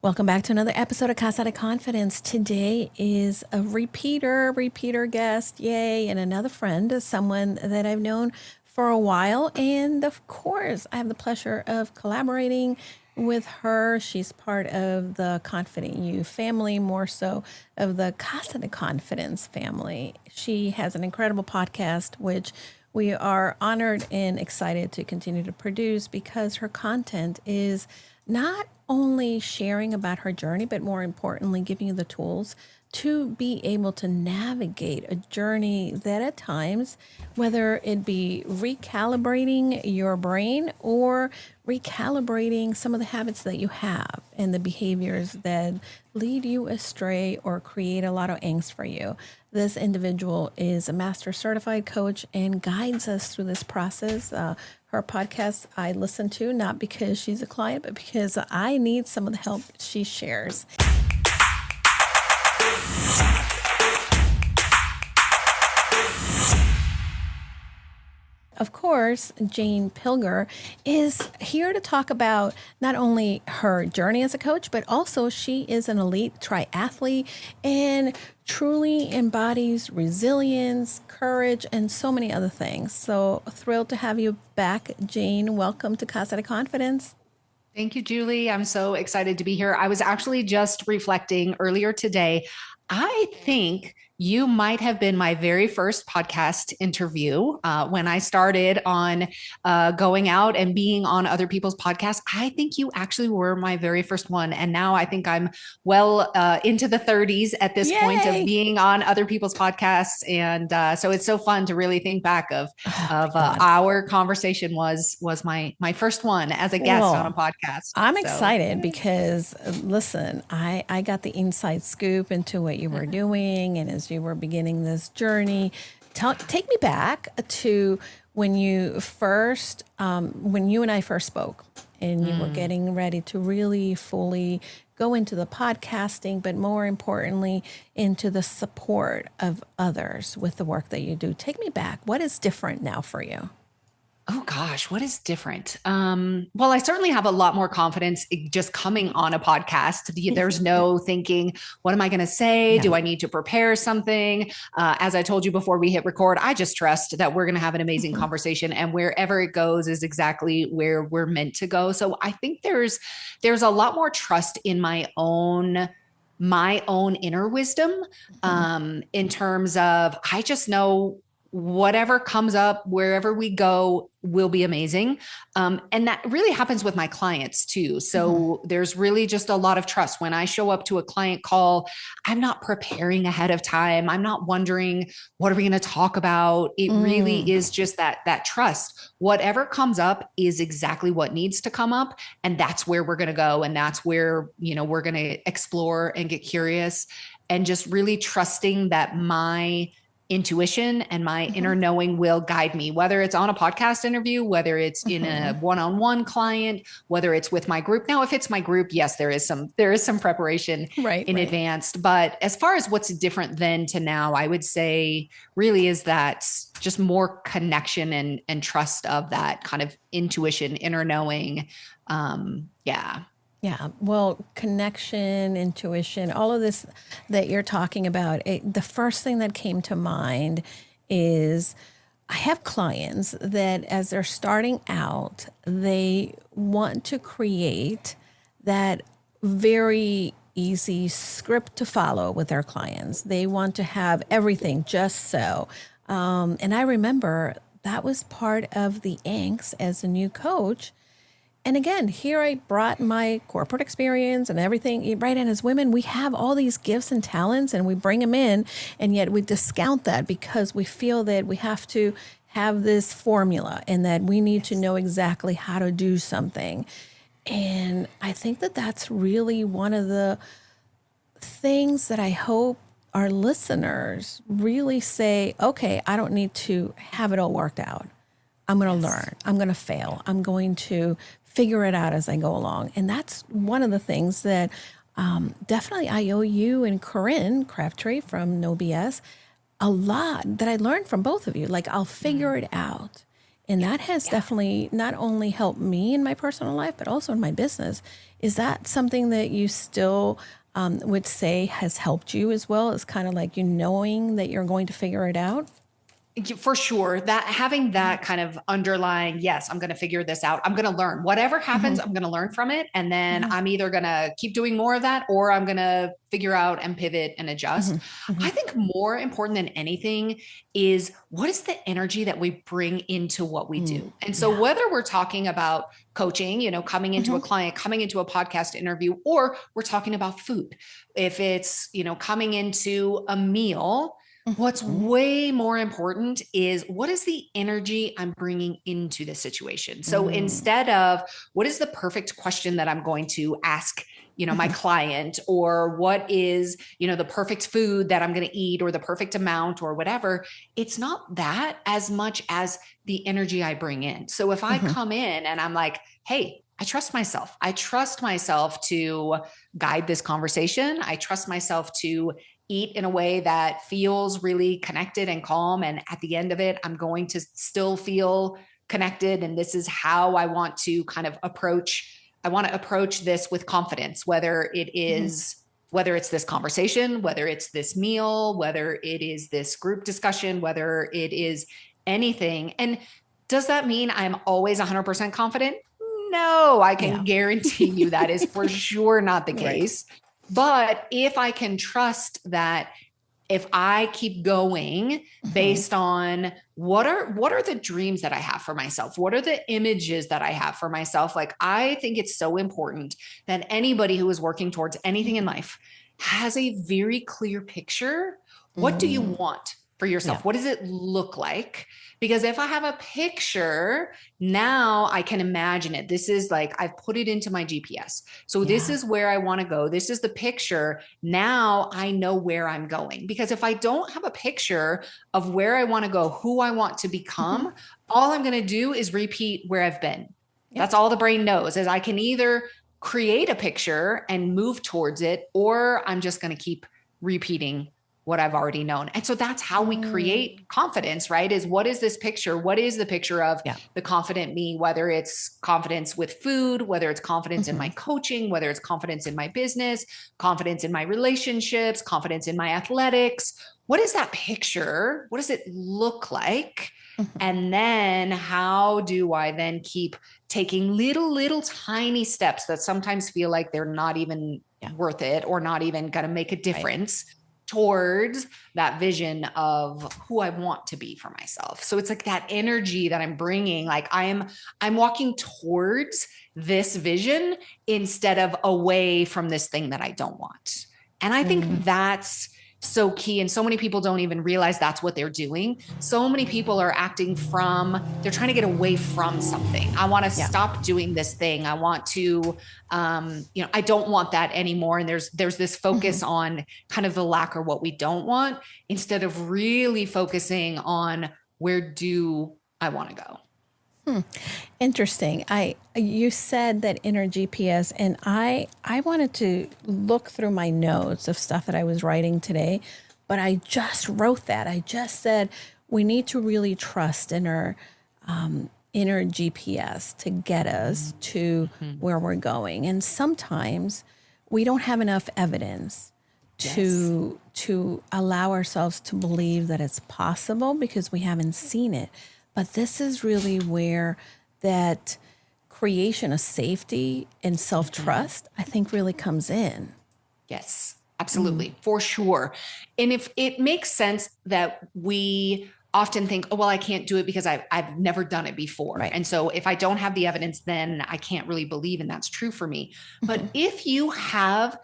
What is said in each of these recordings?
Welcome back to another episode of Casa de Confidence. Today is a repeater guest, yay, and another friend, someone that I've known for a while. And of course, I have the pleasure of collaborating with her. She's part of the Confident You family, more so of the Casa de Confidence family. She has an incredible podcast, which we are honored and excited to continue to produce because her content is not only sharing about her journey, but more importantly, giving you the tools to be able to navigate a journey that at times, whether it be recalibrating your brain or recalibrating some of the habits that you have and the behaviors that lead you astray or create a lot of angst for you. This individual is a master certified coach and guides us through this process. Her podcast I listen to, not because she's a client, but because I need some of the help she shares. Of course, Jane Pilger is here to talk about not only her journey as a coach, but also she is an elite triathlete and truly embodies resilience, courage, and so many other things. So thrilled to have you back, Jane. Welcome to Casa de Confidence. Thank you, Julie. I'm so excited to be here. I was actually just reflecting earlier today. I think you might have been my very first podcast interview when I started on going out and being on other people's podcasts. I think you actually were my very first one. And now I think I'm well into the 30s at this point of being on other people's podcasts. And so it's so fun to really think back of our conversation was my first one as a guest on a podcast. I'm excited because listen, I got the inside scoop into what you were doing. And as you were beginning this journey, take me back to when you and I first spoke and you were getting ready to really fully go into the podcasting, but more importantly, into the support of others with the work that you do. Take me back. What is different now for you? Oh gosh, what is different? Well, I certainly have a lot more confidence just coming on a podcast. There's no thinking, what am I going to say? Yeah. Do I need to prepare something? As I told you before we hit record, I just trust that we're going to have an amazing conversation, and wherever it goes is exactly where we're meant to go. So I think there's a lot more trust in my own inner wisdom, in terms of, I just know whatever comes up, wherever we go, will be amazing. And that really happens with my clients too. So there's really just a lot of trust. When I show up to a client call, I'm not preparing ahead of time. I'm not wondering, what are we going to talk about? It really is just that trust. Whatever comes up is exactly what needs to come up. And that's where we're going to go. And that's where, we're going to explore and get curious, and just really trusting that my intuition and my inner knowing will guide me, whether it's on a podcast interview, whether it's in a one-on-one client, whether it's with my group. Now, if it's my group, yes, there is some preparation in advance. But as far as what's different then to now, I would say really is that just more connection and trust of that kind of intuition, inner knowing. Yeah. Well, connection, intuition, all of this that you're talking about, the first thing that came to mind is I have clients that as they're starting out, they want to create that very easy script to follow with their clients. They want to have everything just so. And I remember that was part of the angst as a new coach. And again, here I brought my corporate experience and everything, right? And as women, we have all these gifts and talents and we bring them in, and yet we discount that because we feel that we have to have this formula and that we need to know exactly how to do something. And I think that that's really one of the things that I hope our listeners really say, okay, I don't need to have it all worked out. I'm going to learn. I'm going to fail. I'm going to figure it out as I go along. And that's one of the things that definitely I owe you and Corinne Crabtree from No BS a lot that I learned from both of you. Like, I'll figure it out. And that has definitely not only helped me in my personal life, but also in my business. Is that something that you still would say has helped you as well? It's kind of like you knowing that you're going to figure it out? For sure, that having that kind of underlying, yes, I'm going to figure this out. I'm going to learn whatever happens. I'm going to learn from it. And then I'm either going to keep doing more of that, or I'm going to figure out and pivot and adjust. I think more important than anything is what is the energy that we bring into what we do. And so whether we're talking about coaching, coming into a client, coming into a podcast interview, or we're talking about food, if it's, coming into a meal, what's way more important is what is the energy I'm bringing into the situation. So instead of what is the perfect question that I'm going to ask, my client, or what is, the perfect food that I'm going to eat, or the perfect amount, or whatever, it's not that as much as the energy I bring in. So if I come in and I'm like, hey, I trust myself. I trust myself to guide this conversation. I trust myself to eat in a way that feels really connected and calm. And at the end of it, I'm going to still feel connected. And this is how I want to kind of approach this with confidence, whether it's this conversation, whether it's this meal, whether it is this group discussion, whether it is anything. And does that mean I'm always 100% confident? No, I can guarantee you that is for sure not the case. But if I can trust that, if I keep going based on what are the dreams that I have for myself? What are the images that I have for myself? Like, I think it's so important that anybody who is working towards anything in life has a very clear picture. What do you want for yourself? What does it look like? Because if I have a picture, now I can imagine it. This is like, I've put it into my GPS. So this is where I want to go. This is the picture. Now I know where I'm going. Because if I don't have a picture of where I want to go, who I want to become, all I'm going to do is repeat where I've been. That's all the brain knows, is I can either create a picture and move towards it, or I'm just going to keep repeating what I've already known. And so that's how we create confidence, right? Is what is this picture? What is the picture of the confident me, whether it's confidence with food, whether it's confidence in my coaching, whether it's confidence in my business, confidence in my relationships, confidence in my athletics. What is that picture? What does it look like? And then how do I then keep taking little tiny steps that sometimes feel like they're not even worth it, or not even going to make a difference towards that vision of who I want to be for myself. So it's like that energy that I'm bringing, like I'm walking towards this vision instead of away from this thing that I don't want. And I think that's so key. And so many people don't even realize that's what they're doing. So many people are acting they're trying to get away from something. I want to stop doing this thing. I want to, I don't want that anymore. And there's this focus on kind of the lack or what we don't want, instead of really focusing on where do I want to go. Interesting. You said that inner GPS, and I wanted to look through my notes of stuff that I was writing today, but I just wrote that. I just said we need to really trust in our inner GPS to get us to where we're going. And sometimes we don't have enough evidence to allow ourselves to believe that it's possible because we haven't seen it. But this is really where that creation of safety and self-trust, I think, really comes in. Yes, absolutely. For sure. And if it makes sense that we often think, oh, well, I can't do it because I've never done it before. Right. And so if I don't have the evidence, then I can't really believe, and that's true for me. But if you have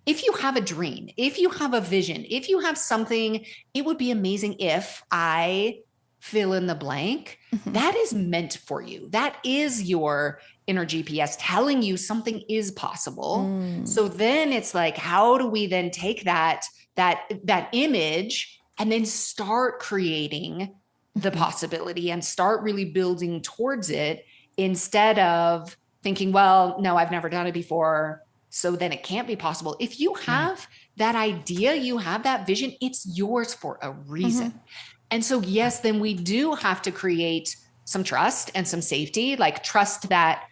a dream, if you have a vision, if you have something, it would be amazing if I fill in the blank, that is meant for you. That is your inner GPS telling you something is possible. So then it's like, how do we then take that image and then start creating the possibility and start really building towards it, instead of thinking, well, no, I've never done it before, so then it can't be possible. If you have that idea, you have that vision, it's yours for a reason. And so, yes, then we do have to create some trust and some safety, like trust that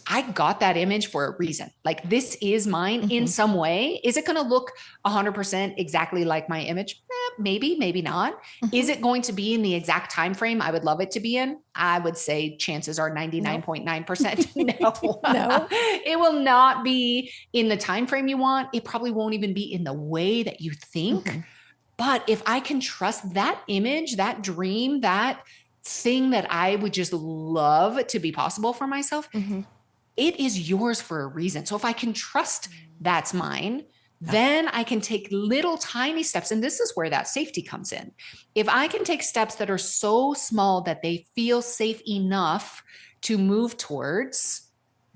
I got that image for a reason. Like this is mine in some way. Is it going to look 100% exactly like my image? Maybe, maybe not. Is it going to be in the exact time frame I would love it to be in? I would say chances are 99.9% no. No. It will not be in the time frame you want. It probably won't even be in the way that you think. But if I can trust that image, that dream, that thing that I would just love to be possible for myself, it is yours for a reason. So if I can trust that's mine, then I can take little tiny steps. And this is where that safety comes in. If I can take steps that are so small that they feel safe enough to move towards,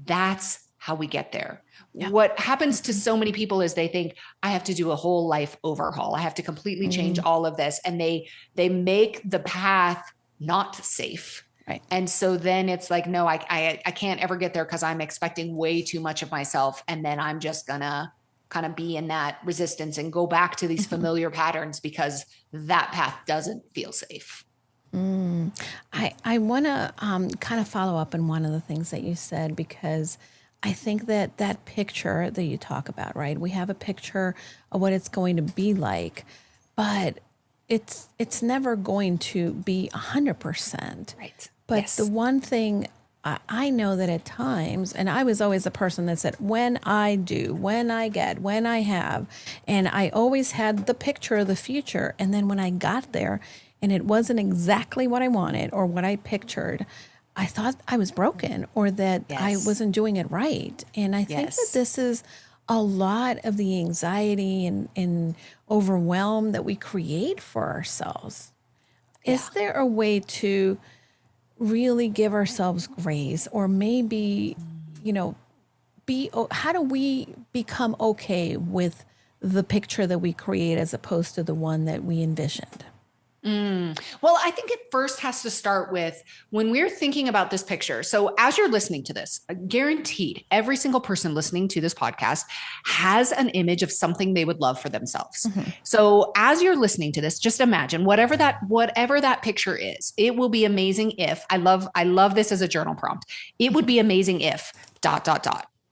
that's how we get there. Yeah. What happens to so many people is they think I have to do a whole life overhaul. I have to completely change all of this. And they make the path not safe. Right. And so then it's like, no, I can't ever get there because I'm expecting way too much of myself. And then I'm just gonna kind of be in that resistance and go back to these familiar patterns because that path doesn't feel safe. I want to kind of follow up on one of the things that you said, because I think that picture that you talk about, right? We have a picture of what it's going to be like, but it's never going to be 100%. Right. But the one thing I know that at times, and I was always the person that said, when I do, when I get, when I have, and I always had the picture of the future. And then when I got there and it wasn't exactly what I wanted or what I pictured, I thought I was broken or that I wasn't doing it right. And I think that this is a lot of the anxiety and overwhelm that we create for ourselves. Is there a way to really give ourselves grace, or maybe, how do we become okay with the picture that we create as opposed to the one that we envisioned? Well, I think it first has to start with when we're thinking about this picture. So as you're listening to this, guaranteed every single person listening to this podcast has an image of something they would love for themselves. So as you're listening to this, just imagine whatever that picture is, it will be amazing if I love this as a journal prompt. It would be amazing if ...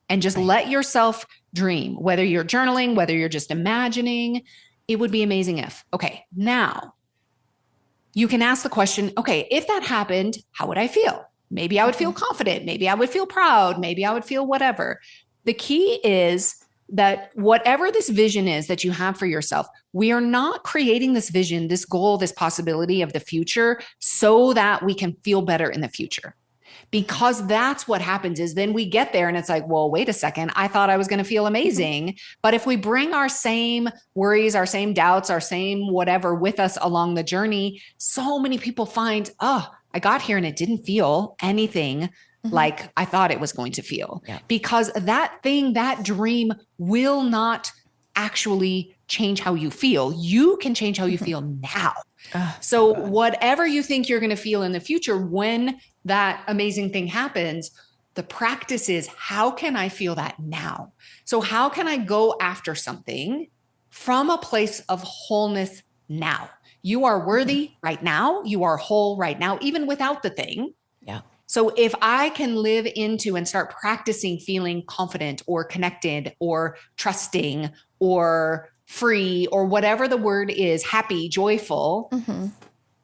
and just let yourself dream, whether you're journaling, whether you're just imagining, it would be amazing if. Okay. Now, you can ask the question, okay, if that happened, how would I feel? Maybe I would feel confident. Maybe I would feel proud. Maybe I would feel whatever. The key is that whatever this vision is that you have for yourself, we are not creating this vision, this goal, this possibility of the future so that we can feel better in the future. Because that's what happens is then we get there and it's like, well, wait a second. I thought I was going to feel amazing. But if we bring our same worries, our same doubts, our same whatever with us along the journey, so many people find, I got here and it didn't feel anything like I thought it was going to feel. Because that thing, that dream will not actually change how you feel. You can change how you feel now. So whatever you think you're going to feel in the future, when that amazing thing happens, the practice is, how can I feel that now? So how can I go after something from a place of wholeness now? You are worthy right now. You are whole right now, even without the thing. Yeah. So if I can live into and start practicing feeling confident or connected or trusting or free or whatever the word is, happy, joyful,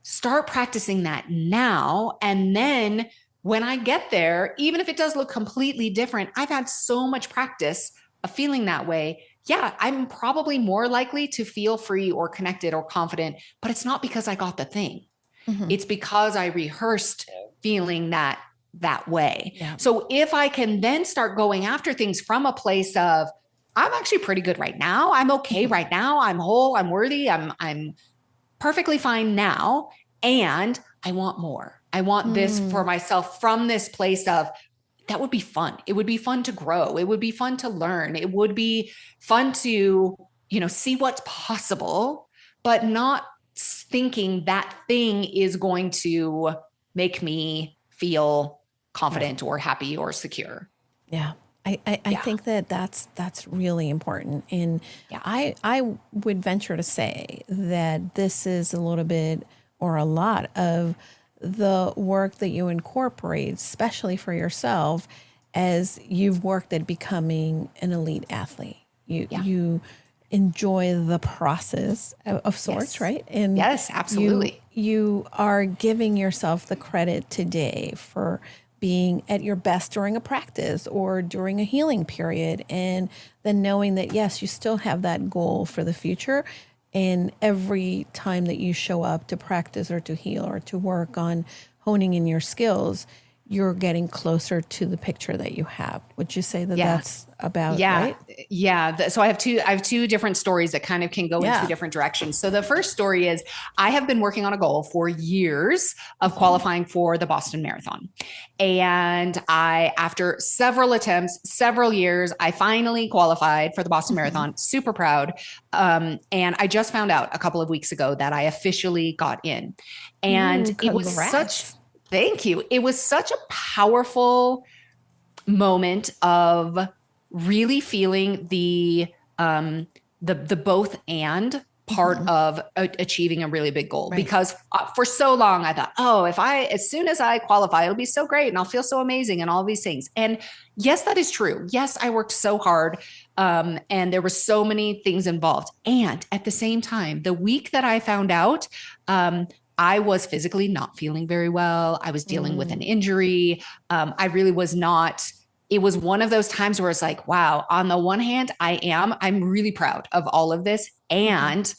start practicing that now. And then when I get there, even if it does look completely different, I've had so much practice of feeling that way. Yeah, I'm probably more likely to feel free or connected or confident, but it's not because I got the thing. It's because I rehearsed feeling that way. Yeah. So if I can then start going after things from a place of, I'm actually pretty good right now. I'm okay right now. I'm whole. I'm worthy. I'm perfectly fine now. And I want more. I want this for myself from this place of, that would be fun. It would be fun to grow. It would be fun to learn. It would be fun to, see what's possible, but not thinking that thing is going to make me feel confident or happy or secure. Yeah. I think that's really important. And I would venture to say that this is a little bit or a lot of the work that you incorporate, especially for yourself, as you've worked at becoming an elite athlete. You enjoy the process of sorts, Yes. right? And Yes, absolutely. you are giving yourself the credit today for being at your best during a practice or during a healing period. And then knowing that, yes, you still have that goal for the future. And every time that you show up to practice or to heal or to work on honing in your skills, you're getting closer to the picture that you have. Would you say that Yeah. that's about Yeah. right? Yeah. So I have two different stories that kind of can go in two different directions. So the first story is I have been working on a goal for years of qualifying for the Boston Marathon. And after several attempts, several years, I finally qualified for the Boston Marathon. Super proud. And I just found out a couple of weeks ago that I officially got in. And it was thank you. It was such a powerful moment of really feeling the both and part of achieving a really big goal. Right. Because for so long I thought, oh, as soon as I qualify, it'll be so great and I'll feel so amazing and all these things. And yes, that is true. Yes, I worked so hard. And there were so many things involved. And at the same time, the week that I found out, I was physically not feeling very well. I was dealing with an injury. I really was not. It was one of those times where it's like, wow, on the one hand, I'm really proud of all of this. And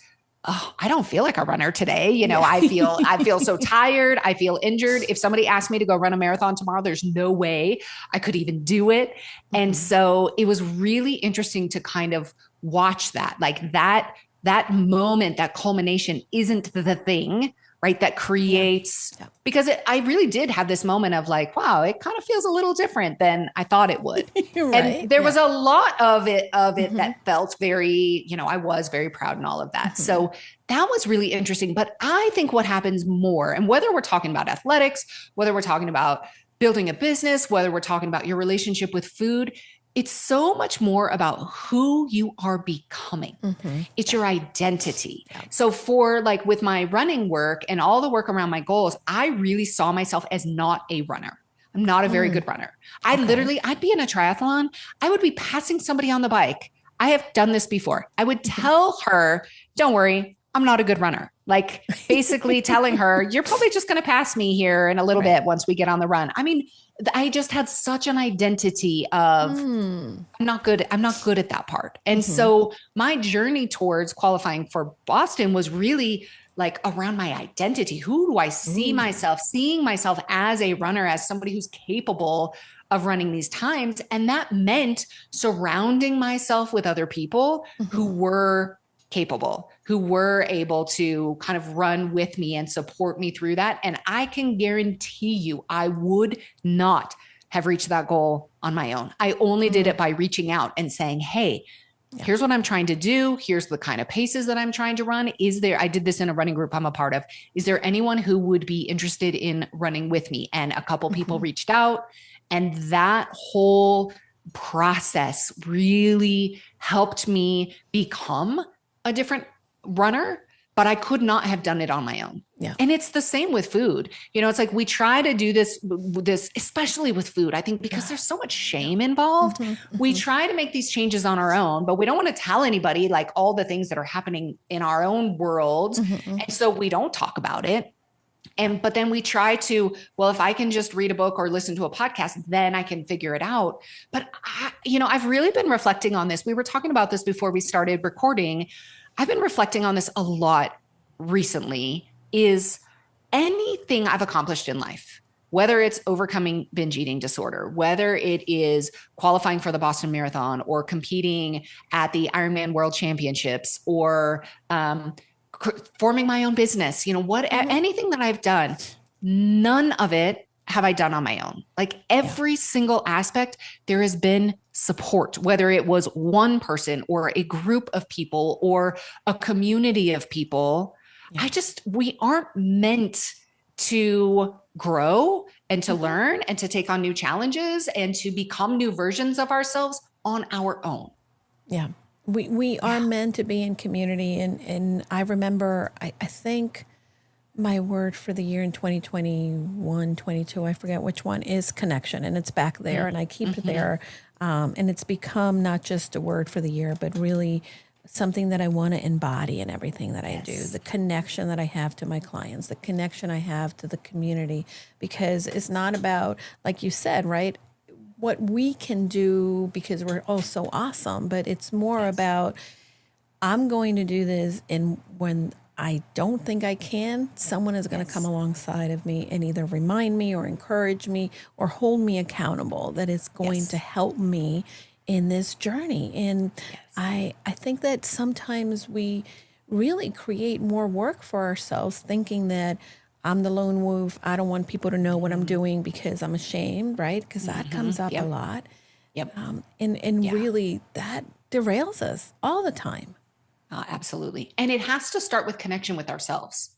I don't feel like a runner today. You know, I feel so tired. I feel injured. If somebody asked me to go run a marathon tomorrow, there's no way I could even do it. And so it was really interesting to kind of watch that, like that moment, that culmination isn't the thing, right? That creates, because I really did have this moment of like, wow, it kind of feels a little different than I thought it would. Right. And there was a lot of it that felt very, I was very proud and all of that. So that was really interesting. But I think what happens more, and whether we're talking about athletics, whether we're talking about building a business, whether we're talking about your relationship with food, it's so much more about who you are becoming. It's your identity. So for like with my running work and all the work around my goals, I really saw myself as not a runner. I'm not a very good runner. I'd be in a triathlon. I would be passing somebody on the bike. I have done this before. I would tell her, don't worry, I'm not a good runner. Like basically telling her, you're probably just going to pass me here in a little bit once we get on the run. I mean, I just had such an identity of I'm not good at that part. And so my journey towards qualifying for Boston was really like around my identity. Who do I see myself, seeing myself as a runner, as somebody who's capable of running these times. And that meant surrounding myself with other people who were capable, who were able to kind of run with me and support me through that. And I can guarantee you, I would not have reached that goal on my own. I only did it by reaching out and saying, hey, here's what I'm trying to do. Here's the kind of paces that I'm trying to run. I did this in a running group I'm a part of. Is there anyone who would be interested in running with me? And a couple people reached out, and that whole process really helped me become a different runner, but I could not have done it on my own. Yeah. And it's the same with food. It's like we try to do this, especially with food, I think, because there's so much shame involved. We try to make these changes on our own, but we don't want to tell anybody like all the things that are happening in our own world. And so we don't talk about it. But then we try to, well, if I can just read a book or listen to a podcast, then I can figure it out. But I've really been reflecting on this. We were talking about this before we started recording. I've been reflecting on this a lot recently. Is anything I've accomplished in life, whether it's overcoming binge eating disorder, whether it is qualifying for the Boston Marathon or competing at the Ironman World Championships or forming my own business, anything that I've done, none of it have I done on my own. Like every single aspect, there has been support, whether it was one person or a group of people or a community of people. We aren't meant to grow and to learn and to take on new challenges and to become new versions of ourselves on our own. Yeah. We are meant to be in community. And I remember, I think my word for the year in 2021, 22, I forget which one, is connection. And it's back there and I keep it there. And it's become not just a word for the year, but really something that I want to embody in everything that I do. The connection that I have to my clients, the connection I have to the community, because it's not about, like you said, right, what we can do because we're all so awesome, but it's more about, I'm going to do this, and when I don't think I can, someone is going to come alongside of me and either remind me or encourage me or hold me accountable that it's going to help me in this journey. And I think that sometimes we really create more work for ourselves thinking that I'm the lone wolf. I don't want people to know what I'm doing because I'm ashamed, right? Because that comes up a lot. And really that derails us all the time. Absolutely. And it has to start with connection with ourselves.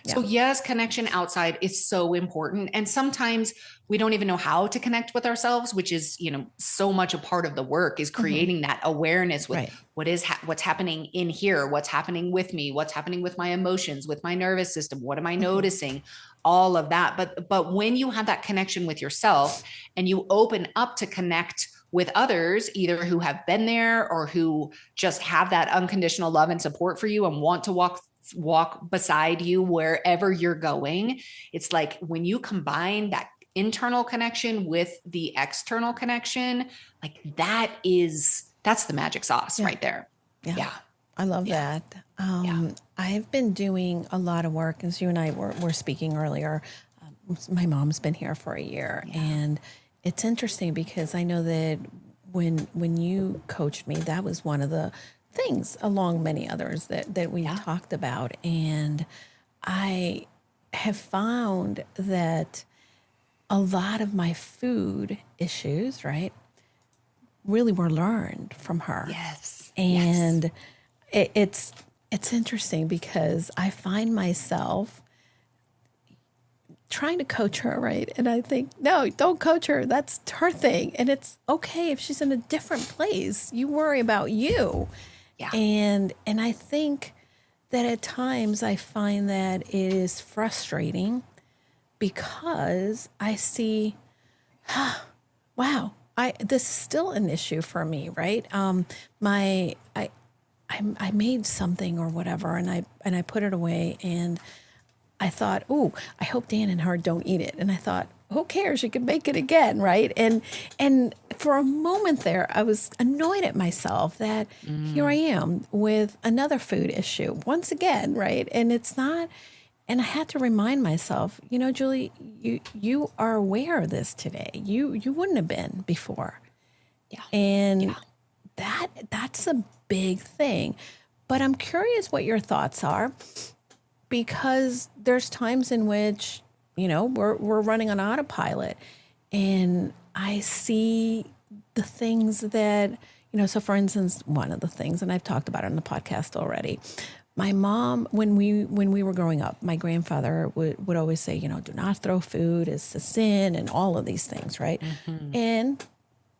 So yes, connection outside is so important. And sometimes we don't even know how to connect with ourselves, which is, so much a part of the work is creating that awareness with what's happening in here, what's happening with me, what's happening with my emotions, with my nervous system, what am I noticing, all of that. But when you have that connection with yourself and you open up to connect with others, either who have been there or who just have that unconditional love and support for you and want to walk beside you wherever you're going. It's like when you combine that internal connection with the external connection, like that's the magic sauce right there. Yeah. I love that. I've been doing a lot of work, as you and I were speaking earlier. My mom's been here for a year, and it's interesting because I know that when you coached me, that was one of the things, along many others, that we talked about. And I have found that a lot of my food issues, right, really were learned from her. And it's interesting because I find myself trying to coach her, right? And I think, no, don't coach her. That's her thing. And it's okay if she's in a different place. You worry about you. And I think that at times I find that it is frustrating because I see, wow, this is still an issue for me, right? I made something or whatever, and I put it away, and I thought, oh, I hope Dan and her don't eat it. And I thought, who cares? You can make it again, right? And for a moment there, I was annoyed at myself that here I am with another food issue once again, right? And it's not. And I had to remind myself, Julie, you are aware of this today. You wouldn't have been before. And that's a big thing. But I'm curious what your thoughts are. Because there's times in which, we're running on autopilot, and I see the things that, so for instance, one of the things, and I've talked about it on the podcast already, my mom, when we were growing up, my grandfather would always say, do not throw food, it's a sin, and all of these things, right? And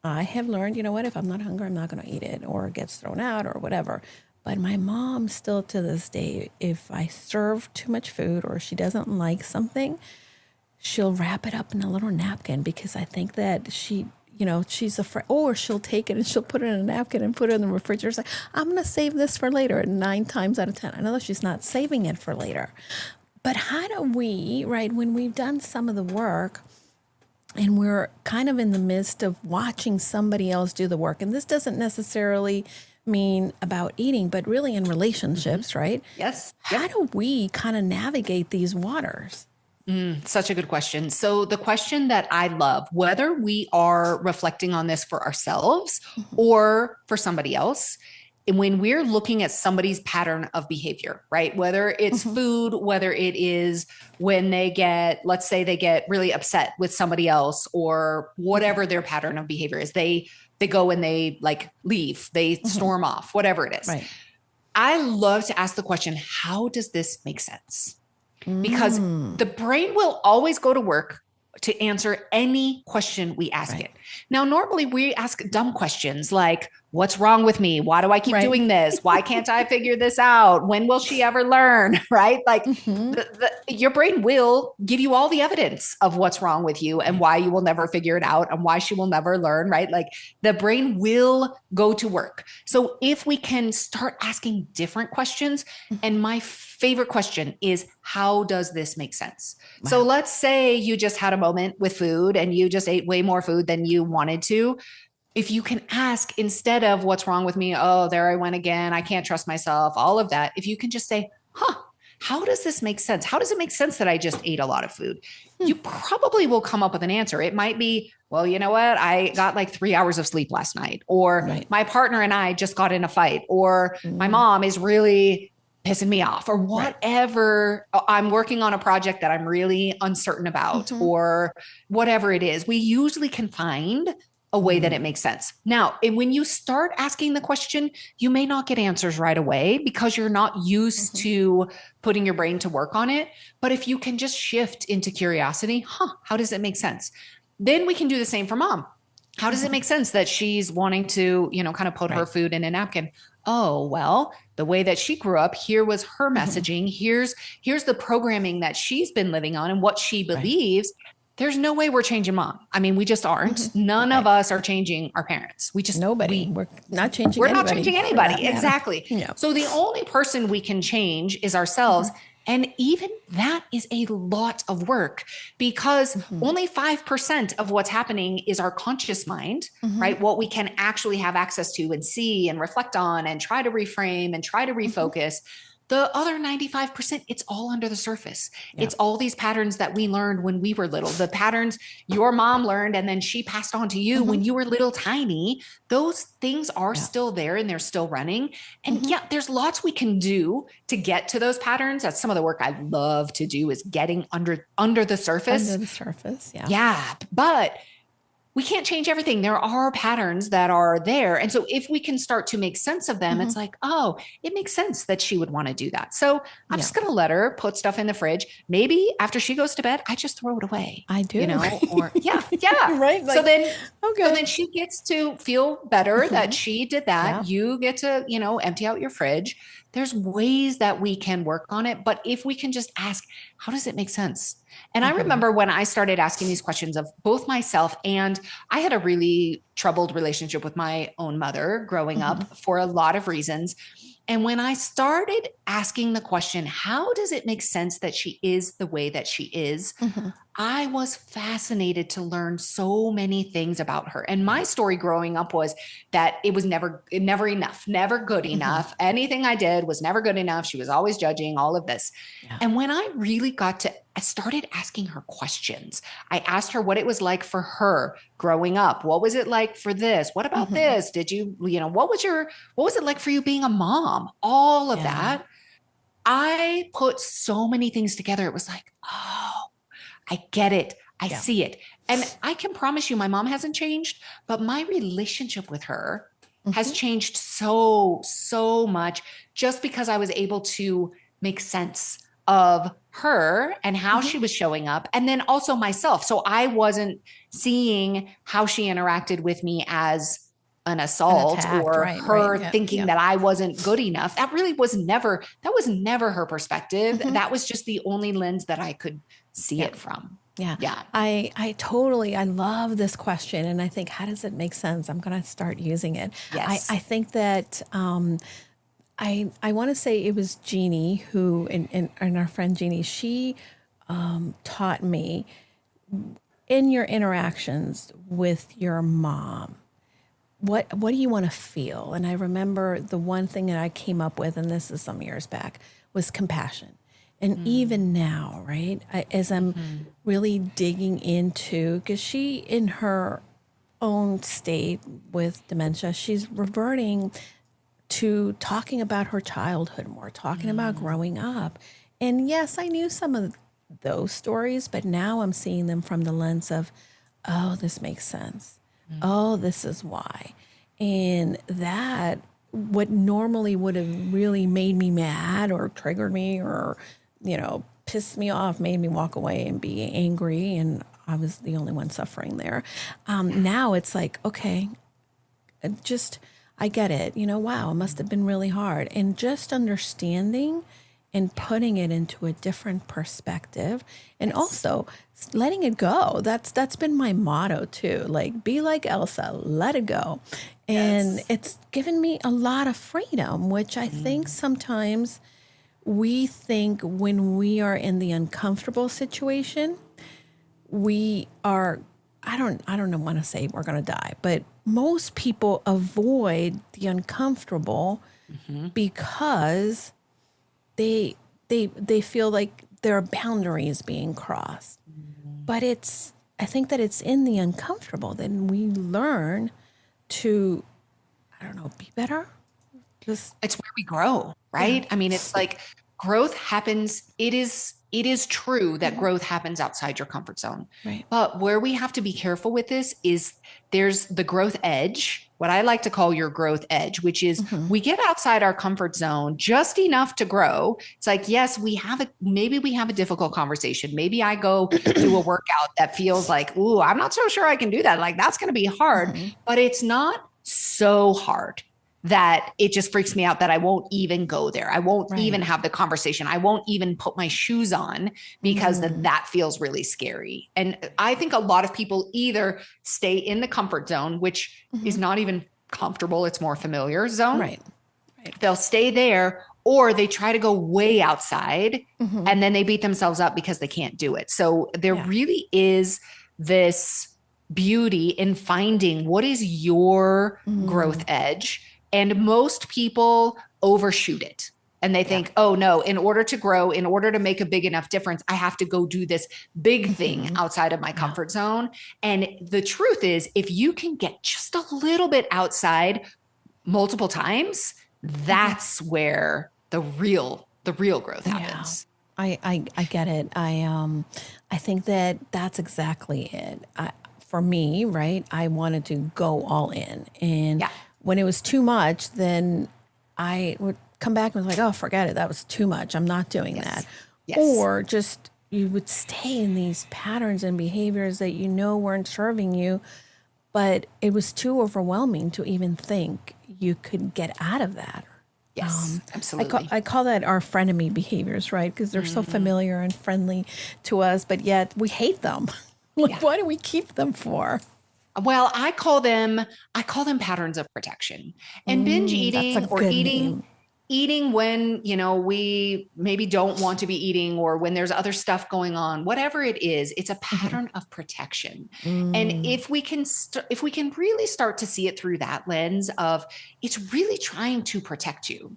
I have learned, if I'm not hungry, I'm not going to eat it, or it gets thrown out or whatever. But my mom still to this day, if I serve too much food or she doesn't like something, she'll wrap it up in a little napkin because I think that she's afraid, or she'll take it and she'll put it in a napkin and put it in the refrigerator. Say, I'm going to save this for later. And 9 times out of 10, I know she's not saving it for later. But how do we, right, when we've done some of the work and we're kind of in the midst of watching somebody else do the work, and this doesn't necessarily mean about eating, but really in relationships, right? Yes. How do we kind of navigate these waters? Such a good question. So the question that I love, whether we are reflecting on this for ourselves or for somebody else, and when we're looking at somebody's pattern of behavior, right? Whether it's food, whether it is when let's say they get really upset with somebody else, or whatever their pattern of behavior is, they go and they leave, they storm off, whatever it is. Right. I love to ask the question, how does this make sense? Because the brain will always go to work to answer any question we ask it. Now, normally we ask dumb questions like, what's wrong with me? Why do I keep doing this? Why can't I figure this out? When will she ever learn? Right? Like your brain will give you all the evidence of what's wrong with you and why you will never figure it out and why she will never learn, right? Like the brain will go to work. So if we can start asking different questions, and my favorite question is, how does this make sense? Wow. So let's say you just had a moment with food and you just ate way more food than you wanted to. If you can ask, instead of what's wrong with me, oh, there I went again, I can't trust myself, all of that. If you can just say, how does this make sense? How does it make sense that I just ate a lot of food? You probably will come up with an answer. It might be, well, you know what? I got like 3 hours of sleep last night, or my partner and I just got in a fight, or my mom is really pissing me off, or whatever. I'm working on a project that I'm really uncertain about, or whatever it is. We usually can find a way that it makes sense. Now, when you start asking the question, you may not get answers right away because you're not used to putting your brain to work on it. But if you can just shift into curiosity, how does it make sense? Then we can do the same for mom. How does it make sense that she's wanting to, kind of put her food in a napkin? Oh, well, the way that she grew up, here was her messaging. Here's the programming that she's been living on and what she believes. There's no way we're changing mom. I mean, we just aren't. None of us are changing our parents. We're not changing We're anybody. not changing anybody. Exactly. No. So the only person we can change is ourselves. And even that is a lot of work because only 5% of what's happening is our conscious mind, right? What we can actually have access to and see and reflect on and try to reframe and try to refocus. The other 95%, it's all under the surface. Yeah. It's all these patterns that we learned when we were little, the patterns your mom learned and then she passed on to you when you were little tiny. Those things are still there and they're still running. And there's lots we can do to get to those patterns. That's some of the work I love to do, is getting under the surface. Under the surface, yeah. Yeah, but we can't change everything. There are patterns that are there. And so if we can start to make sense of them, it's like, oh, it makes sense that she would want to do that. So I'm just going to let her put stuff in the fridge. Maybe after she goes to bed, I just throw it away. I do. Or right. Like, so then she gets to feel better that she did that. Yeah. You get to, empty out your fridge. There's ways that we can work on it. But if we can just ask, how does it make sense? And I remember when I started asking these questions of both myself, and I had a really troubled relationship with my own mother growing up for a lot of reasons. And when I started asking the question, how does it make sense that she is the way that she is? I was fascinated to learn so many things about her. And my story growing up was that it was never enough, never good enough. Anything I did was never good enough. She was always judging, all of this. Yeah. And when I really I started asking her questions. I asked her what it was like for her growing up. What was it like for this? What about this? Did you, what was it like for you being a mom? All of that. I put so many things together. It was like, oh, I get it. I see it. And I can promise you, my mom hasn't changed, but my relationship with her has changed so, so much just because I was able to make sense of her and how she was showing up, and then also myself. So I wasn't seeing how she interacted with me as an assault or her thinking that I wasn't good enough. That really was never her perspective. That was just the only lens that I could see it from. Yeah. I love this question. And I think, how does it make sense? I'm going to start using it. Yes. I think that, I want to say it was Jeannie who, and our friend Jeannie, she taught me, in your interactions with your mom, what do you want to feel? And I remember the one thing that I came up with, and this is some years back, was compassion. And even now, right, as I'm really digging into, because she, in her own state with dementia, she's reverting to talking about her childhood more, talking about growing up. And yes, I knew some of those stories, but now I'm seeing them from the lens of, oh, this makes sense. Oh, this is why. And that, what normally would have really made me mad or triggered me or, pissed me off, made me walk away and be angry, and I was the only one suffering there. Now it's like, okay, I get it. Wow, it must have been really hard. And just understanding and putting it into a different perspective, and also letting it go. That's been my motto too. Like, be like Elsa, let it go. And it's given me a lot of freedom, which I think sometimes we think when we are in the uncomfortable situation, we are, I don't want to say we're going to die, but most people avoid the uncomfortable because they feel like there are boundaries being crossed. But I think that it's in the uncomfortable that we learn to, be better. It's where we grow, right? I mean, it's like growth happens. It is true that growth happens outside your comfort zone. Right. But where we have to be careful with this is there's the growth edge, what I like to call your growth edge, which is we get outside our comfort zone just enough to grow. It's like, yes, maybe we have a difficult conversation. Maybe I go do a workout that feels like, ooh, I'm not so sure I can do that. Like, that's going to be hard, but it's not so hard that it just freaks me out that I won't even go there. I won't even have the conversation. I won't even put my shoes on because that feels really scary. And I think a lot of people either stay in the comfort zone, which is not even comfortable. It's more familiar zone. Right. They'll stay there, or they try to go way outside and then they beat themselves up because they can't do it. So there really is this beauty in finding what is your growth edge. And most people overshoot it. And they think, oh no, in order to grow, in order to make a big enough difference, I have to go do this big thing outside of my comfort zone. And the truth is, if you can get just a little bit outside multiple times, that's where the real growth happens. I get it. I think that that's exactly it. For me, right, I wanted to go all in. And when it was too much, then I would come back and was like, oh, forget it. That was too much. I'm not doing that. Or just you would stay in these patterns and behaviors that weren't serving you, but it was too overwhelming to even think you could get out of that. Yes, absolutely. I call that our frenemy behaviors, right? Because they're so familiar and friendly to us, but yet we hate them. Why do we keep them for? Well, I call them patterns of protection. And binge eating or eating when, we maybe don't want to be eating, or when there's other stuff going on, whatever it is, it's a pattern of protection. And if we can really start to see it through that lens of it's really trying to protect you.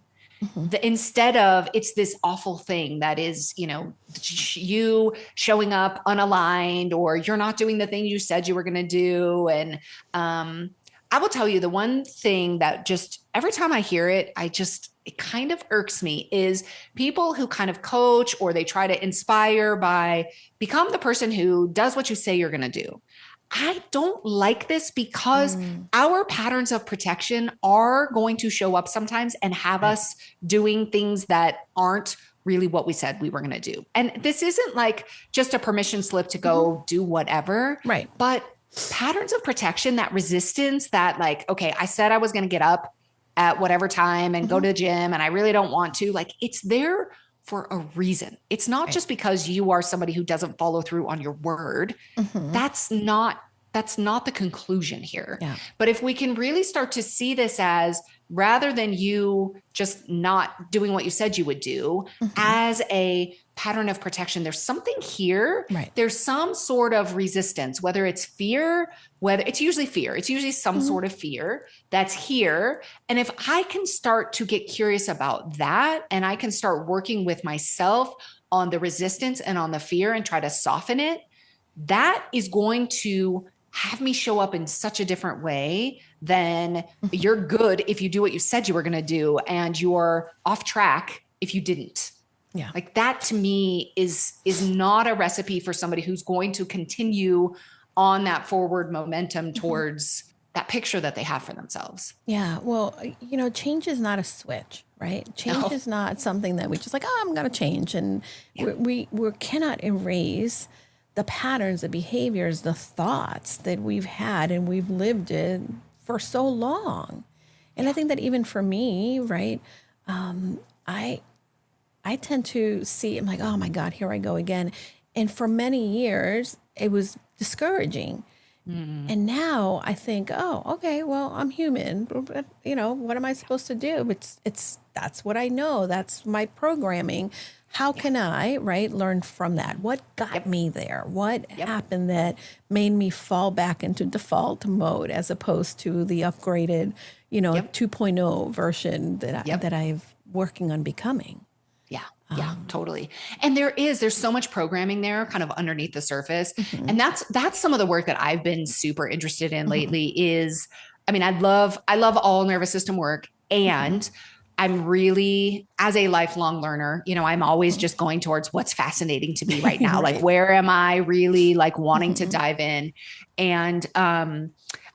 Instead of it's this awful thing that is, you showing up unaligned, or you're not doing the thing you said you were going to do. And I will tell you, the one thing that just every time I hear it, it kind of irks me is people who kind of coach, or they try to inspire by become the person who does what you say you're going to do. I don't like this because our patterns of protection are going to show up sometimes and have us doing things that aren't really what we said we were going to do. And this isn't like just a permission slip to go do whatever. Right. But patterns of protection, that resistance, that like, okay, I said I was going to get up at whatever time and go to the gym, and I really don't want to, like, it's there for a reason. It's not just because you are somebody who doesn't follow through on your word. That's not the conclusion here. But if we can really start to see this as, rather than you just not doing what you said you would do, as a pattern of protection, there's something here. There's some sort of resistance, whether it's fear, whether it's usually fear, it's usually some sort of fear that's here. And if I can start to get curious about that, and I can start working with myself on the resistance and on the fear and try to soften it, that is going to have me show up in such a different way than you're good if you do what you said you were going to do, and you're off track if you didn't. Like, that to me is not a recipe for somebody who's going to continue on that forward momentum towards that picture that they have for themselves. Well, change is not a switch, right? Change is not something that we just like, oh, I'm going to change. And we cannot erase the patterns, the behaviors, the thoughts that we've had and we've lived in for so long. And I think that even for me, right, I tend to see, I'm like, oh my God, here I go again. And for many years, it was discouraging. And now I think, oh, okay, well, I'm human. But, what am I supposed to do? That's what I know. That's my programming. How can I, right, learn from that? What got me there? What happened that made me fall back into default mode as opposed to the upgraded, 2.0 version that I've working on becoming? Yeah, totally. And there's so much programming there kind of underneath the surface. And that's some of the work that I've been super interested in lately is, I love all nervous system work, and I'm really, as a lifelong learner, I'm always just going towards what's fascinating to me right now. Right. Like, where am I really like wanting to dive in? And,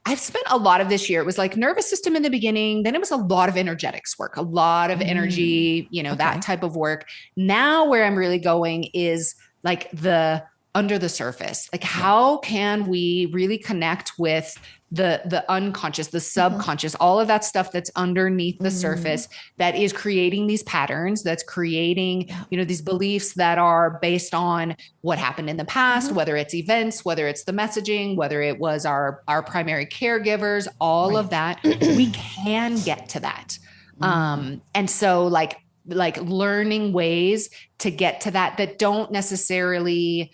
I've spent a lot of this year. It was like nervous system in the beginning. Then it was a lot of energetics work, a lot of energy, that type of work. Now where I'm really going is like the under the surface. Like, how can we really connect with the unconscious, the subconscious, all of that stuff that's underneath the surface that is creating these patterns, that's creating, these beliefs that are based on what happened in the past, whether it's events, whether it's the messaging, whether it was our primary caregivers, all of that. We can get to that. And so like learning ways to get to that don't necessarily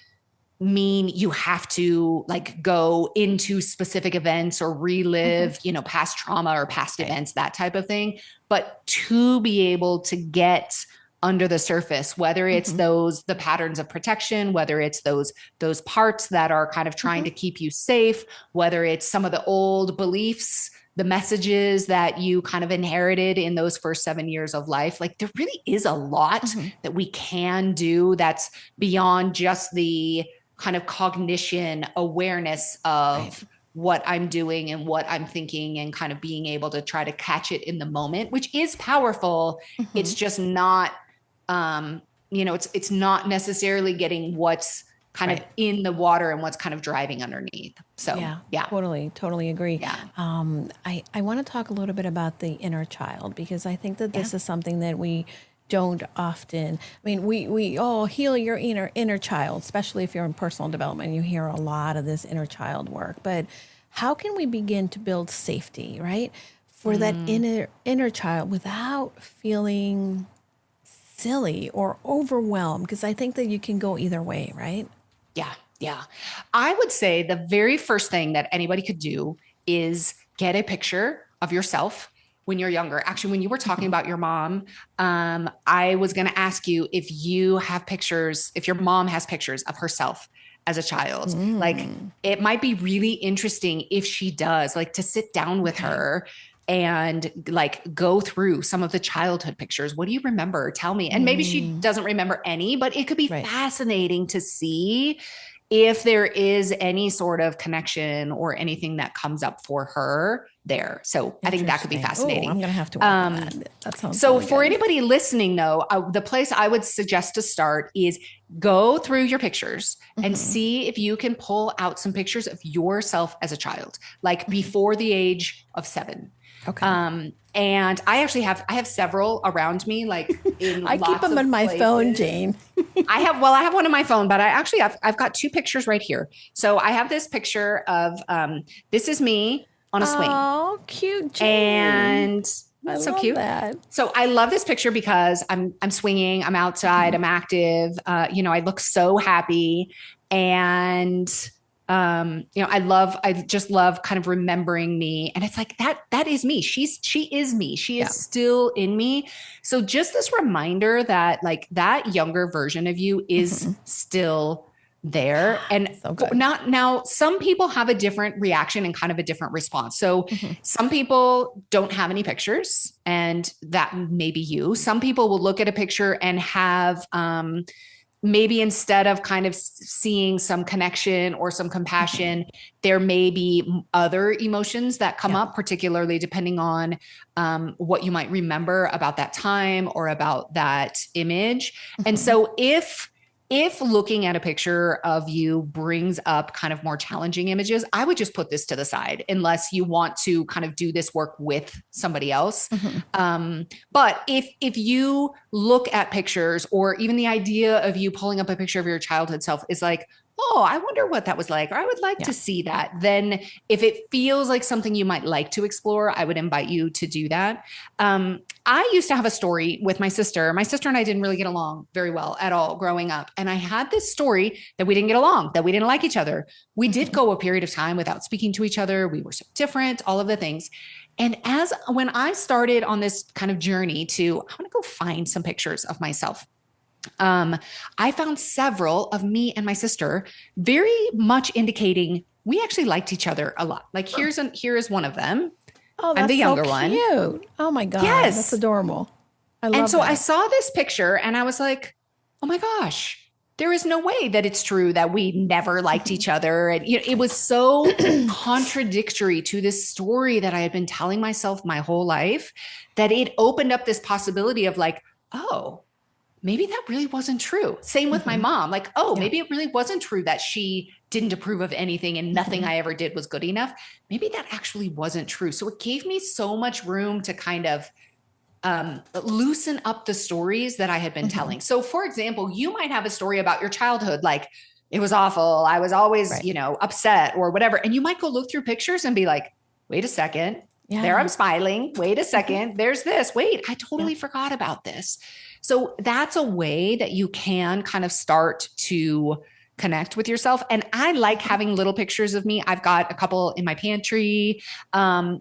mean you have to like go into specific events or relive, past trauma or past events, that type of thing. But to be able to get under the surface, whether it's the patterns of protection, whether it's those parts that are kind of trying to keep you safe, whether it's some of the old beliefs, the messages that you kind of inherited in those first 7 years of life. Like, there really is a lot that we can do that's beyond just the kind of cognition awareness of what I'm doing and what I'm thinking, and kind of being able to try to catch it in the moment, which is powerful. It's just not, it's not necessarily getting what's kind of in the water and what's kind of driving underneath. So yeah. Totally agree. Yeah. I want to talk a little bit about the inner child, because I think that this is something that we don't often, we all heal your inner child, especially if you're in personal development. You hear a lot of this inner child work, but how can we begin to build safety, right, for that inner child without feeling silly or overwhelmed? Because I think that you can go either way, right? Yeah. I would say the very first thing that anybody could do is get a picture of yourself when you're younger. Actually, when you were talking about your mom, I was going to ask you if you have pictures, if your mom has pictures of herself as a child. Like, it might be really interesting if she does, like, to sit down with her and like go through some of the childhood pictures. What do you remember? Tell me. And maybe she doesn't remember any, but it could be fascinating to see if there is any sort of connection or anything that comes up for her there. So I think that could be fascinating. I'm going to have to work on that. That sounds so really for good. anybody listening though, the place I would suggest to start is go through your pictures and see if you can pull out some pictures of yourself as a child, like before the age of 7. Okay. And I actually have several around me, like in I keep them on my phone, Jane. I have one on my phone, but I've got 2 pictures right here. So I have this picture of, this is me on a swing. Oh, cute, Jane. And I so love cute. that. So I love this picture because I'm swinging, I'm outside, I'm active. I look so happy. And, I just love kind of remembering me. And it's like, that is me. She is me. She is still in me. So just this reminder that like that younger version of you is still there. And now some people have a different reaction and kind of a different response. So some people don't have any pictures, and that may be you. Some people will look at a picture and have, maybe instead of kind of seeing some connection or some compassion, there may be other emotions that come up, particularly depending on what you might remember about that time or about that image. And so if if looking at a picture of you brings up kind of more challenging images, I would just put this to the side unless you want to kind of do this work with somebody else. But if you look at pictures, or even the idea of you pulling up a picture of your childhood self is like, oh, I wonder what that was like, or I would like to see that. Then if it feels like something you might like to explore, I would invite you to do that. I used to have a story with my sister. My sister and I didn't really get along very well at all growing up. And I had this story that we didn't get along, that we didn't like each other. We did go a period of time without speaking to each other. We were so different, all of the things. And when I started on this kind of journey to, I want to go find some pictures of myself. I found several of me and my sister very much indicating we actually liked each other a lot. Like here is one of them. Oh, that's I'm the younger so one. Cute. Oh my God. Yes. That's adorable. I love And so that. I saw this picture and I was like, oh my gosh, there is no way that it's true that we never liked each other. And it was so contradictory to this story that I had been telling myself my whole life, that it opened up this possibility of like, oh, maybe that really wasn't true. Same with my mom. Like, oh, maybe it really wasn't true that she didn't approve of anything and nothing I ever did was good enough. Maybe that actually wasn't true. So it gave me so much room to kind of loosen up the stories that I had been telling. So for example, you might have a story about your childhood, like it was awful. I was always, upset or whatever. And you might go look through pictures and be like, wait a second, there I'm smiling. Wait a second, there's this. Wait, I totally forgot about this. So that's a way that you can kind of start to connect with yourself. And I like having little pictures of me. I've got a couple in my pantry,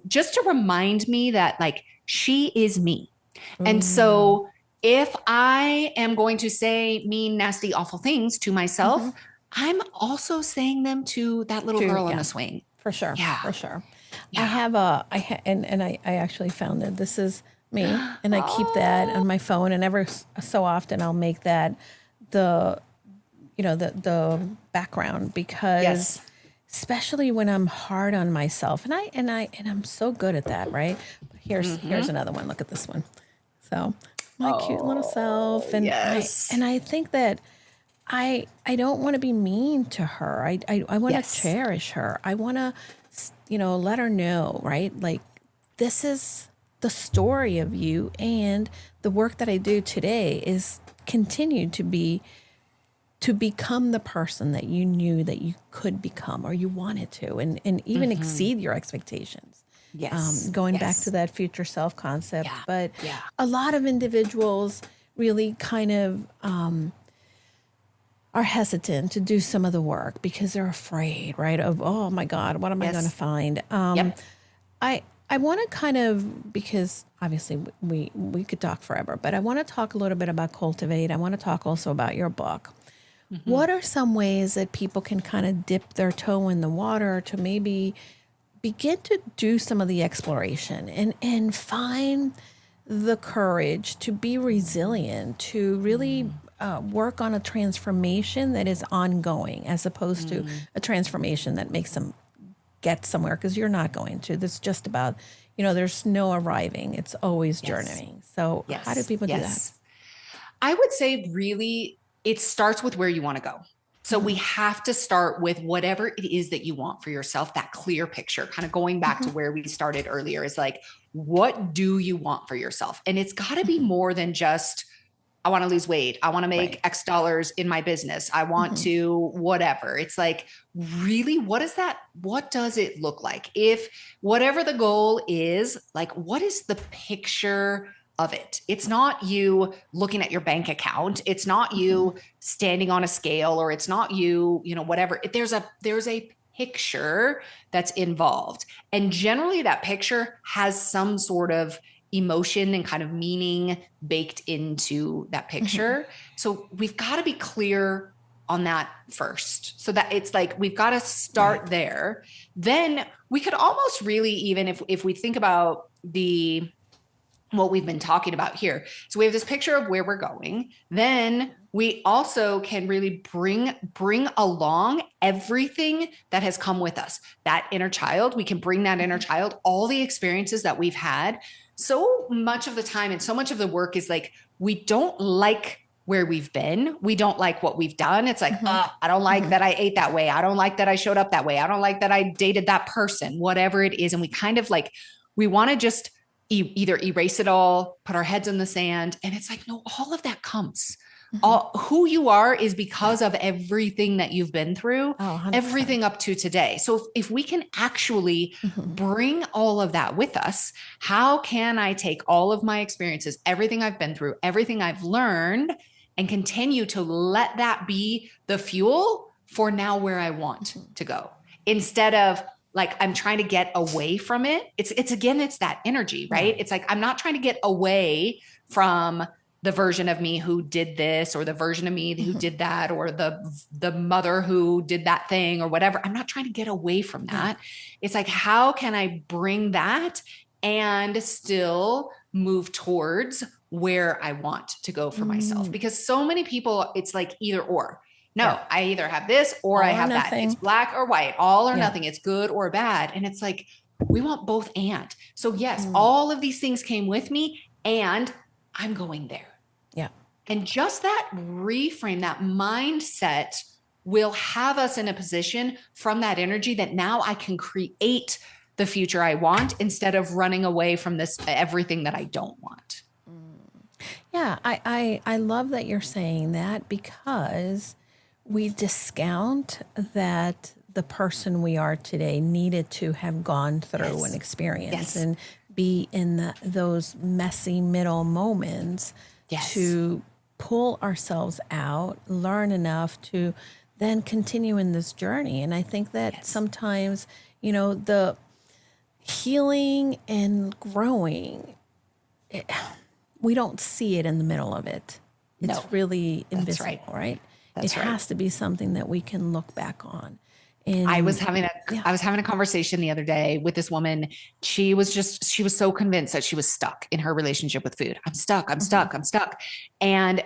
just to remind me that like, she is me. And so if I am going to say mean, nasty, awful things to myself, I'm also saying them to that little girl on the swing. For sure. Yeah. For sure. Yeah. I actually found that this is me, and I keep that on my phone, and ever so often I'll make that the background, because especially when I'm hard on myself, and I'm so good at that, right? But here's another one. Look at this one. So my cute little self, and I think that I don't want to be mean to her. I want to cherish her. I want to let her know, right? Like, this is the story of you, and the work that I do today is continue to become the person that you knew that you could become, or you wanted to, and even exceed your expectations. Going back to that future self concept. But a lot of individuals really kind of are hesitant to do some of the work because they're afraid, right? Of, oh my God, what am I going to find? I want to kind of, because obviously we could talk forever, but I want to talk a little bit about Cultivate. I want to talk also about your book. What are some ways that people can kind of dip their toe in the water to maybe begin to do some of the exploration and find the courage to be resilient, to really work on a transformation that is ongoing, as opposed to a transformation that makes them get somewhere, because you're not going to. This is just about, there's no arriving. It's always journeying. So how do people do that? I would say really it starts with where you want to go. So we have to start with whatever it is that you want for yourself, that clear picture, kind of going back to where we started earlier, is like, what do you want for yourself? And it's got to be more than just, I want to lose weight. I want to make X dollars in my business. I want to whatever. It's like, really, what does it look like? If whatever the goal is, like, what is the picture of it? It's not you looking at your bank account. It's not you standing on a scale, or it's not you, whatever. There's a picture that's involved. And generally that picture has some sort of emotion and kind of meaning baked into that picture. So we've got to be clear on that first, so that it's like, we've got to start there. Then we could almost really, even if we think about what we've been talking about here. So we have this picture of where we're going. Then we also can really bring along everything that has come with us. That inner child, we can bring that inner child, all the experiences that we've had. So much of the time, and so much of the work is like, we don't like where we've been. We don't like what we've done. It's like, I don't like that I ate that way. I don't like that I showed up that way. I don't like that I dated that person, whatever it is. And we kind of like, we want to just either erase it all, put our heads in the sand. And it's like, no, all of that comes. All who you are is because of everything that you've been through, everything up to today. So if we can actually bring all of that with us, how can I take all of my experiences, everything I've been through, everything I've learned, and continue to let that be the fuel for now where I want to go, instead of like, I'm trying to get away from it. It's that energy, right? It's like, I'm not trying to get away from the version of me who did this, or the version of me who did that, or the mother who did that thing, or whatever. I'm not trying to get away from that. It's like, how can I bring that and still move towards where I want to go for myself? Because so many people, it's like either or. No, I either have this or I have that. It's black or white, all or nothing. It's good or bad. And it's like, we want both and. So yes, all of these things came with me and I'm going there. Yeah. And just that reframe, that mindset will have us in a position from that energy that now I can create the future I want instead of running away from this, everything that I don't want. Yeah. I love that you're saying that, because we discount that the person we are today needed to have gone through an experience and be in those messy middle moments to pull ourselves out, learn enough to then continue in this journey. And I think that sometimes, the healing and growing, we don't see it in the middle of it. It's really invisible, right? It has to be something that we can look back on. And I was having a conversation the other day with this woman. She was so convinced that she was stuck in her relationship with food. I'm stuck.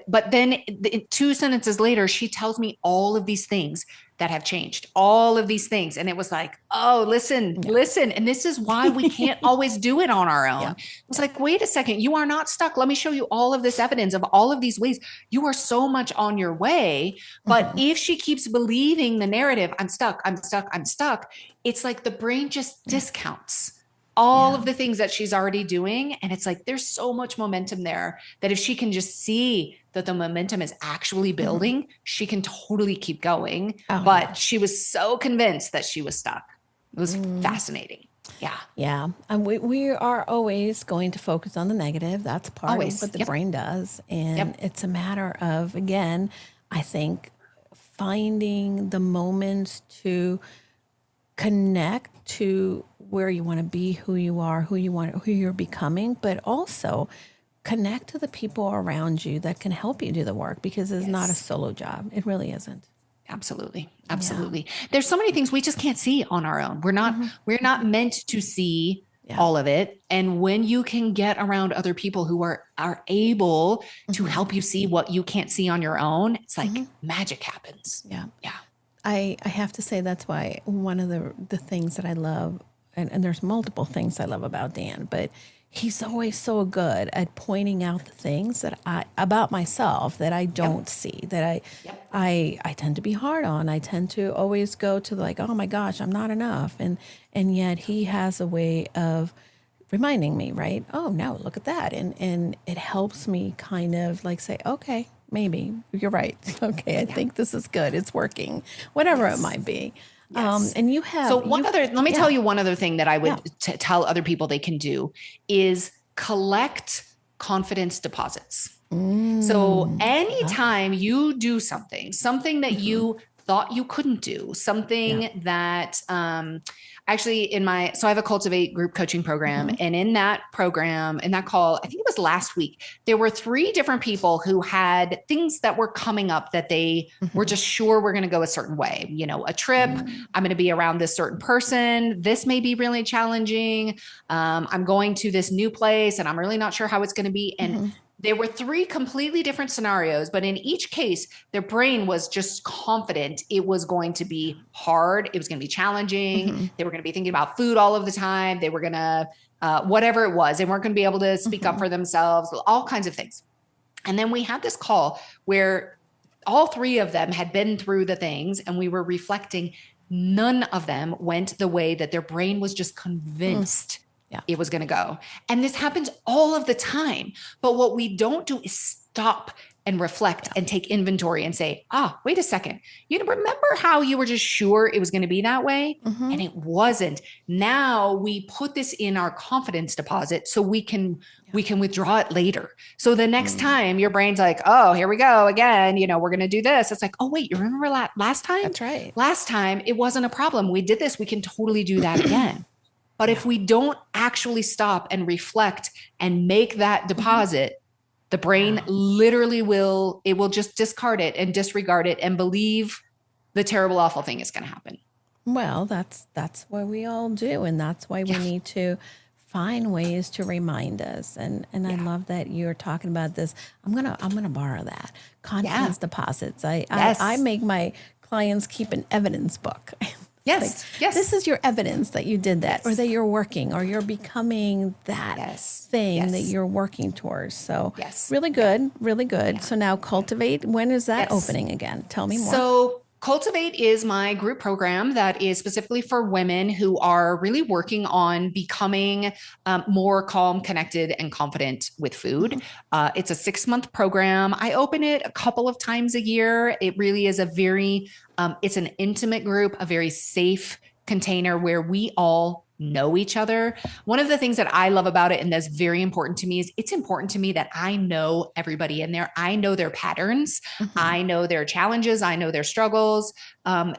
But then 2 sentences later, she tells me all of these things that have changed, all of these things. And it was like, oh, listen. And this is why we can't always do it on our own. It's like, wait a second, you are not stuck. Let me show you all of this evidence of all of these ways. You are so much on your way. But if she keeps believing the narrative, I'm stuck, it's like the brain just discounts all of the things that she's already doing. And it's like, there's so much momentum there that if she can just see that the momentum is actually building, she can totally keep going. But she was so convinced that she was stuck. It was fascinating. Yeah. Yeah. And we are always going to focus on the negative. That's part of what the brain does. And it's a matter of, again, I think finding the moments to connect to where you want to be, who you are, who you're becoming, but also connect to the people around you that can help you do the work, because it's not a solo job. It really isn't. Absolutely. There's so many things we just can't see on our own. We're not meant to see all of it. And when you can get around other people who are able to help you see what you can't see on your own, it's like magic happens. Yeah. I have to say that's why one of the things that I love, and there's multiple things I love about Dan, but he's always so good at pointing out the things that about myself that I don't see, that I tend to be hard on. I tend to always go to like, oh my gosh, I'm not enough. And yet he has a way of reminding me, right? Oh no, look at that. And it helps me kind of like say, okay, maybe you're right. Okay. I think this is good. It's working, whatever it might be. And you have, let me tell you one other thing that I would tell other people they can do is collect confidence deposits. So anytime you do something that you thought you couldn't do, something that, actually so I have a Cultivate group coaching program, and in that program, in that call, I think it was last week, there were 3 different people who had things that were coming up that they were just sure we're going to go a certain way. A trip, I'm going to be around this certain person. This may be really challenging. I'm going to this new place and I'm really not sure how it's going to be. And there were 3 completely different scenarios, but in each case, their brain was just confident it was going to be hard. It was going to be challenging. They were going to be thinking about food all of the time. They were going to, whatever it was, they weren't going to be able to speak up for themselves, all kinds of things. And then we had this call where all three of them had been through the things, and we were reflecting. None of them went the way that their brain was just convinced it was going to go. And this happens all of the time. But what we don't do is stop and reflect and take inventory and say, wait a second. You remember how you were just sure it was going to be that way? And it wasn't. Now we put this in our confidence deposit so we can withdraw it later. So the next time your brain's like, oh, here we go again, we're going to do this. It's like, oh, wait, you remember last time? That's right. Last time it wasn't a problem. We did this. We can totally do that again. But if we don't actually stop and reflect and make that deposit, the brain literally will just discard it and disregard it and believe the terrible, awful thing is going to happen. Well, that's what we all do. And that's why we need to find ways to remind us. And I love that you're talking about this. I'm gonna borrow that. Confidence deposits. I make my clients keep an evidence book. Yes. This is your evidence that you did that, or that you're working, or you're becoming that thing that you're working towards. So really good, really good. Yeah. So now Cultivate, when is that opening again? Tell me more. So Cultivate is my group program that is specifically for women who are really working on becoming more calm, connected, and confident with food. It's a 6-month program. I open it a couple of times a year. It really is it's an intimate group, a very safe container where we all know each other. One of the things that I love about it, and that's very important to me, is it's important to me that I know everybody in there. I know their patterns. I know their challenges. I know their struggles,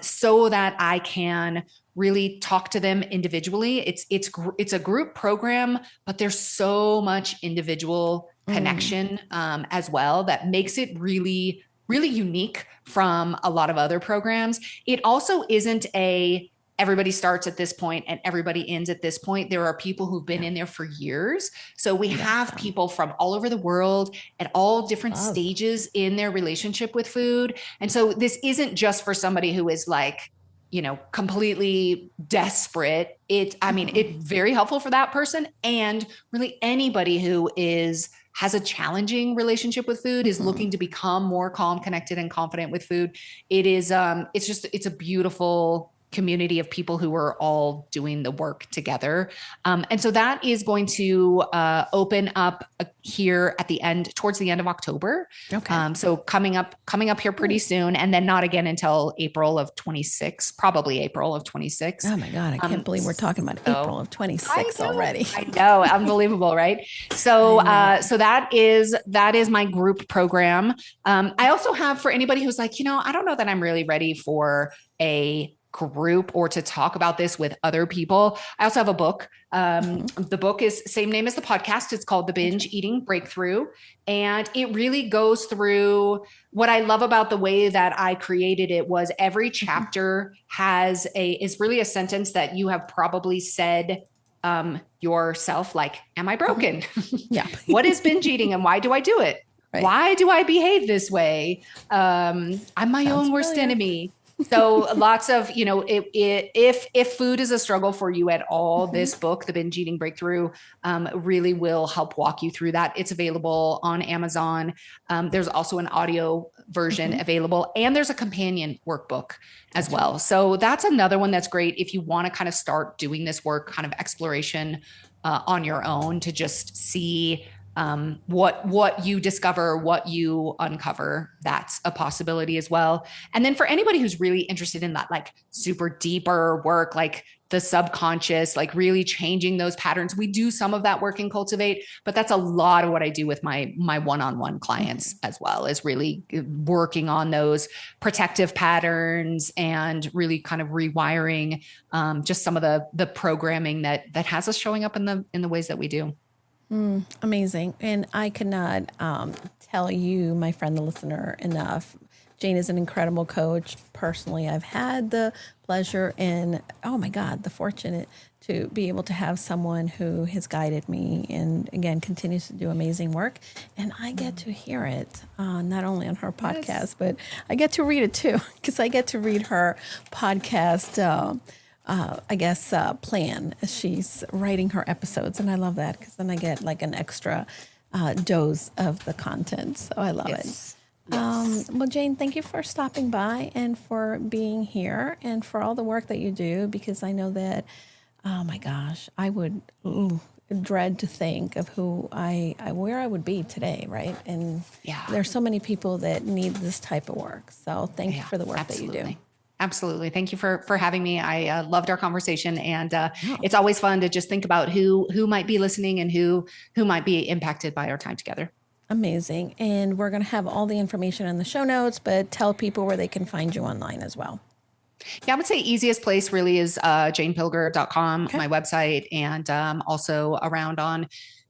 so that I can really talk to them individually. It's a group program, but there's so much individual connection as well that makes it really, really unique from a lot of other programs. It also isn't everybody starts at this point and everybody ends at this point. There are people who've been in there for years. So we have people from all over the world at all different stages in their relationship with food. And so this isn't just for somebody who is like, completely desperate. It's very helpful for that person, and really anybody who has a challenging relationship with food, is looking to become more calm, connected, and confident with food. It is, it's a beautiful community of people who are all doing the work together. And so that is going to open up here towards the end of October. Okay. So coming up here pretty soon, and then not again until April of 26, probably April of 26. Oh my God. I can't believe we're talking about April of 26 already. I know. Unbelievable, right? So, so that is my group program. I also have, for anybody who's like, I don't know that I'm really ready for a group or to talk about this with other people. I also have a book. The book is same name as the podcast. It's called The Binge Eating Breakthrough. And it really goes through what I love about the way that I created it was every chapter is really a sentence that you have probably said yourself, like, am I broken? Yeah. What is binge eating and why do I do it? Right. Why do I behave this way? I'm my own worst enemy. So lots of, if food is a struggle for you at all, this book, The Binge Eating Breakthrough, really will help walk you through that. It's available on Amazon. There's also an audio version available, and there's a companion workbook as well. So that's another one that's great if you want to kind of start doing this work, kind of exploration on your own, to just see what you discover, what you uncover. That's a possibility as well. And then for anybody who's really interested in that, like super deeper work, like the subconscious, like really changing those patterns, we do some of that work in Cultivate, but that's a lot of what I do with my one-on-one clients as well, is really working on those protective patterns and really kind of rewiring just some of the programming that has us showing up in the ways that we do. Amazing. And I cannot tell you, my friend, the listener, enough. Jane is an incredible coach. Personally, I've had the pleasure and, oh my God, the fortunate to be able to have someone who has guided me and, again, continues to do amazing work. And I get to hear it, not only on her podcast, but I get to read it too, because I get to read her podcast plan as she's writing her episodes. And I love that, because then I get like an extra dose of the content. So I love it. Yes. Well, Jane, thank you for stopping by and for being here and for all the work that you do, because I know that, oh my gosh, I would dread to think of where I would be today, right? And there's so many people that need this type of work. So thank you for the work that you do. Absolutely. Thank you for having me. I loved our conversation, and it's always fun to just think about who might be listening and who might be impacted by our time together. Amazing. And we're going to have all the information in the show notes, but tell people where they can find you online as well. Yeah, I would say easiest place really is janepilger.com, my website, and also around on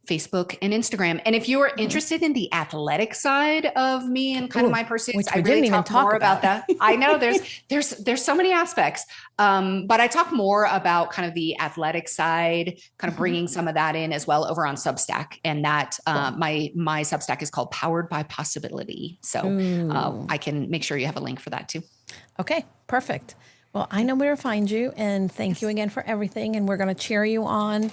Facebook and Instagram. And if you're interested in the athletic side of me and kind of my pursuits, I really talk more about that. I know there's so many aspects, but I talk more about kind of the athletic side, kind of bringing some of that in as well over on Substack. And that my Substack is called Powered by Possibility. So I can make sure you have a link for that too. Okay, perfect. Well, I know where to find you, and thank you again for everything. And we're going to cheer you on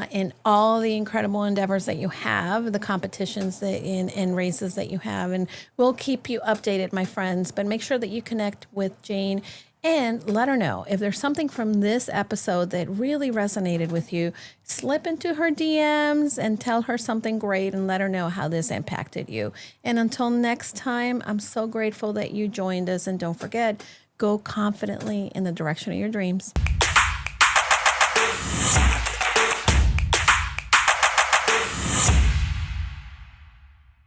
in all the incredible endeavors that you have, the competitions and races that you have. And we'll keep you updated, my friends, but make sure that you connect with Jane and let her know if there's something from this episode that really resonated with you. Slip into her DMs and tell her something great and let her know how this impacted you. And until next time, I'm so grateful that you joined us. And don't forget, go confidently in the direction of your dreams.